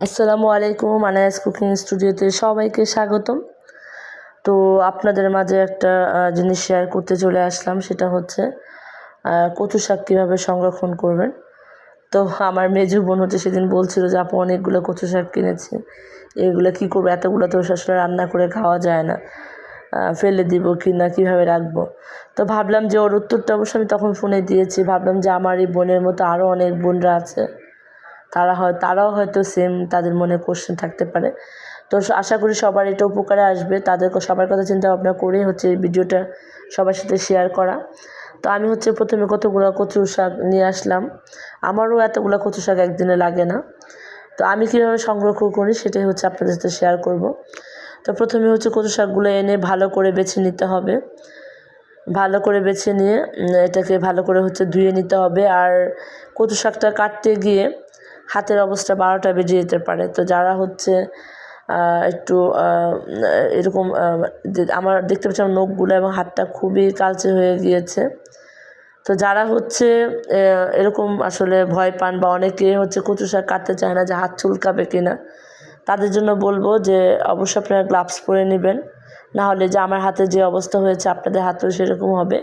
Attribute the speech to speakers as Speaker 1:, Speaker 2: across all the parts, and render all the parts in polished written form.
Speaker 1: আসসালামু আলাইকুম। আনায়াস কুকিং স্টুডিওতে সবাইকে স্বাগতম। তো আপনাদের মাঝে একটা জিনিস শেয়ার করতে চলে আসলাম, সেটা হচ্ছে কচু শাক কীভাবে সংরক্ষণ করবেন। তো আমার মেজো বোন সেদিন বলছিল যে আপু অনেকগুলো কচু শাক কিনেছি, এগুলো কী করবো, এতগুলো তো আসলে রান্না করে খাওয়া যায় না, ফেলে দিব কি না, কীভাবে রাখবো। তো ভাবলাম যে ওর উত্তরটা অবশ্য আমি তখন ফোনে দিয়েছি, ভাবলাম যে আমার এই বোনের মতো আরও অনেক বোনরা আছে, তারাও হয়তো সেম তাদের মনে কোশ্চেন থাকতে পারে। তো আশা করি সবার এটা উপকারে আসবে, সবার কথা চিন্তা ভাবনা করেই এই ভিডিওটা সবার সাথে শেয়ার করা। তো আমি প্রথমে কতগুলো কচু শাক নিয়ে আসলাম। আমারও এতগুলো কচু শাক একদিনে লাগে না। তো আমি কীভাবে সংরক্ষণ করি সেটাই আপনাদের সাথে শেয়ার করব। তো প্রথমে কচু শাকগুলো এনে ভালো করে বেছে নিতে হবে। ভালো করে বেছে নিয়ে এটাকে ভালো করে ধুয়ে নিতে হবে। আর কচু শাকটা কাটতে গিয়ে হাতের অবস্থা 12টা বেজে যেতে পারে। তো যারা একটু এরকম আমার দেখতে পাচ্ছি আমার নখগুলো এবং হাতটা খুবই কালচে হয়ে গিয়েছে। তো যারা এরকম আসলে ভয় পান বা অনেকে কচু শাক কাটতে চায় না যে হাত চুলকাবে কিনা, তাদের জন্য বলবো যে অবশ্যই আপনারা গ্লাভস পরে নেবেন, না হলে যে আমার হাতে যে অবস্থা হয়েছে আপনাদের হাতেও সেরকম হবে।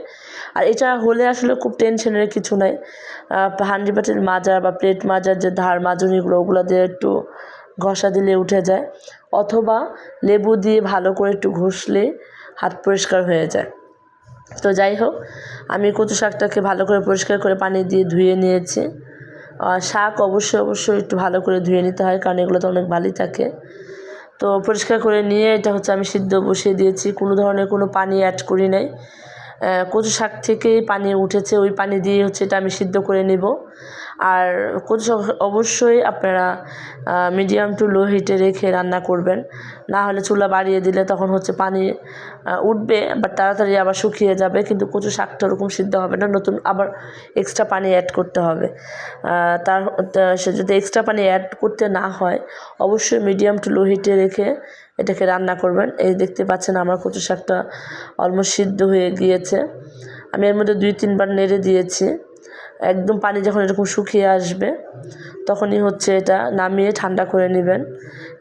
Speaker 1: আর এটা হলে আসলে খুব টেনশনের কিছু নাই। হান্ডি বাটির মাজার বা প্লেট মাজার যে ধার মাজুনিগুলো, ওগুলো দিয়ে একটু ঘষা দিলে উঠে যায়, অথবা লেবু দিয়ে ভালো করে একটু ঘষলে হাত পরিষ্কার হয়ে যায়। তো যাই হোক, আমি কচু শাকটাকে ভালো করে পরিষ্কার করে পানি দিয়ে ধুয়ে নিয়েছি। শাক অবশ্যই একটু ভালো করে ধুয়ে নিতে হয়, কারণ এগুলো তো অনেক বালি থাকে। তো পরিষ্কার করে নিয়ে এটা আমি সিদ্ধ বসিয়ে দিয়েছি, কোনো ধরনের কোনো পানি অ্যাড করি নাই। কচু শাক থেকেই পানি উঠেছে, ওই পানি দিয়ে এটা আমি সিদ্ধ করে নেব। আর কচু শাক অবশ্যই আপনারা মিডিয়াম টু লো হিটে রেখে রান্না করবেন, না হলে চুলা বাড়িয়ে দিলে তখন পানি উঠবে, বাট তাড়াতাড়ি আবার শুকিয়ে যাবে, কিন্তু কচু শাকটা ওরকম সিদ্ধ হবে না, নতুন আবার এক্সট্রা পানি অ্যাড করতে হবে। সে যদি এক্সট্রা পানি অ্যাড করতে না হয়, অবশ্যই মিডিয়াম টু লো হিটে রেখে এটাকে রান্না করবেন। এই দেখতে পাচ্ছেন আমার কচু শাকটা অলমোস্ট সিদ্ধ হয়ে গিয়েছে। আমি এর মধ্যে 2-3 বার নেড়ে দিয়েছি। একদম পানি যখন এরকম শুকিয়ে আসবে তখনই এটা নামিয়ে ঠান্ডা করে নেবেন।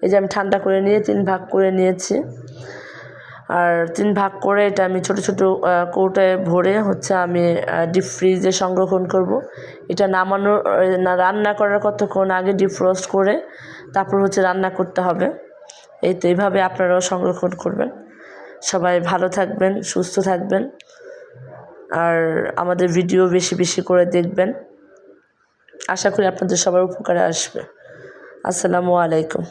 Speaker 1: এই যে আমি ঠান্ডা করে নিয়ে 3 ভাগ করে নিয়েছি। আর 3 ভাগ করে এটা আমি ছোট ছোট কৌটায় ভরে আমি ডিপ ফ্রিজে সংরক্ষণ করব। এটা রান্না করার কতক্ষণ আগে ডিফ্রস্ট করে তারপর রান্না করতে হবে। এইভাবে আপনারাও সংরক্ষণ করবেন। সবাই ভালো থাকবেন, সুস্থ থাকবেন, আর আমাদের ভিডিও বেশি বেশি করে দেখবেন। আশা করি আপনাদের সবার উপকারে আসবে। আসসালামু আলাইকুম।